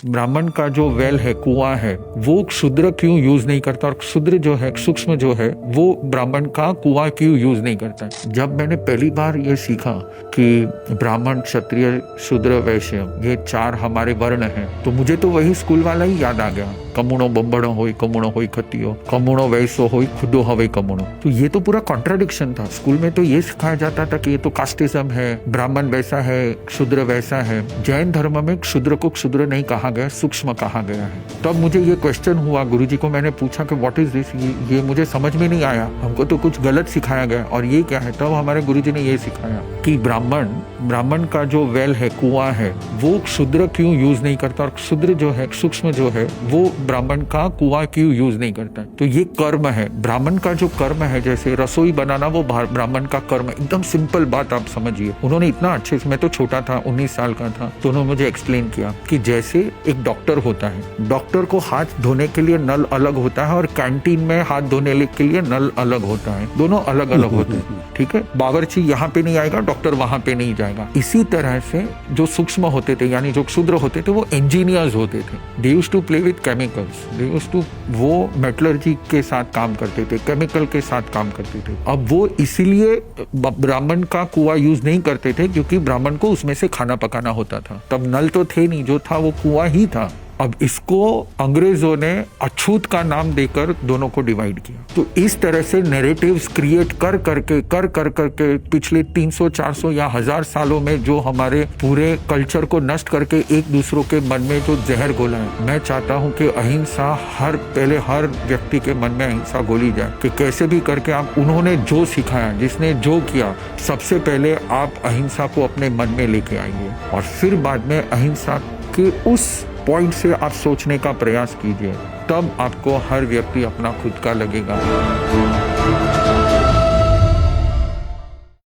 ब्राह्मण का जो वेल है, कुआं है, वो शूद्र क्यों यूज नहीं करता, और शूद्र जो है, सूक्ष्म जो है, वो ब्राह्मण का कुआं क्यों यूज नहीं करता। जब मैंने पहली बार ये सीखा कि ब्राह्मण, क्षत्रिय, शूद्र, वैश्य, ये 4 हमारे वर्ण हैं, तो मुझे तो वही स्कूल वाला ही याद आ गया, कमुणो बंबड़ो होई, कमुणो होई खतियो, कमुणो वैसो होई, खुदो हवे कमुणो। तो ये तो पूरा कॉन्ट्राडिक्शन था। स्कूल में तो ये सिखाया जाता था कि ये तो कास्टिज्म है, ब्राह्मण वैसा है, शूद्र वैसा है। जैन धर्म में शूद्र को क्षुद्र नहीं कहा गया, सूक्ष्म कहा गया है। तब मुझे ये क्वेश्चन हुआ, गुरुजी को मैंने पूछा कि व्हाट इज दिस, ये मुझे समझ में नहीं आया, हमको तो कुछ गलत सिखाया गया और ये क्या है। तब हमारे गुरुजी ने ये सिखाया कि ब्राह्मण का जो वेल है, कुआं है, वो शूद्र क्यों यूज नहीं करता, और शूद्र जो है, सूक्ष्म जो है, वो ब्राह्मण का कुआं क्यों यूज नहीं करता। तो ये कर्म है, ब्राह्मण का जो कर्म है, जैसे रसोई बनाना, वो ब्राह्मण का कर्म है। एकदम सिंपल बात आप समझिए। उन्होंने इतना अच्छे से, मैं तो छोटा था, 19 साल का था, तो उन्होंने मुझे एक्सप्लेन किया कि जैसे एक डॉक्टर होता है, डॉक्टर को हाथ धोने के लिए नल अलग होता है और कैंटीन में हाथ धोने के लिए नल अलग होता है, दोनों अलग अलग होते हैं, ठीक है। बावर्ची यहाँ पे नहीं आएगा, डॉक्टर वहां पे नहीं जाएगा। इसी तरह से जो सूक्ष्म होते थे, यानी जो क्षुद्र होते थे, वो इंजीनियर्स होते थे। They used to play with chemicals, they used to, वो मेटलर्जी के साथ काम करते थे, केमिकल के साथ काम करते थे। अब वो इसीलिए ब्राह्मण का कुआं यूज नहीं करते थे, क्योंकि ब्राह्मण को उसमें से खाना पकाना होता था। तब नल तो थे नहीं, जो था वो कुआं ही था। अब इसको अंग्रेजों ने अछूत का नाम देकर दोनों को डिवाइड किया। तो इस तरह से नैरेटिव्स क्रिएट कर करके पिछले 300-400 या 1000 सालों में जो हमारे पूरे कल्चर को नष्ट करके एक दूसरों के मन में जो जहर घोला है। मैं चाहता हूं कि अहिंसा पहले हर व्यक्ति के मन में अहिंसा घोली जाए, कि कैसे भी करके आप, उन्होंने जो सिखाया, जिसने जो किया, सबसे पहले आप अहिंसा को अपने मन में लेके आइए, और फिर बाद में अहिंसा के उस पॉइंट से आप सोचने का प्रयास कीजिए। तब आपको हर व्यक्ति अपना खुद का लगेगा।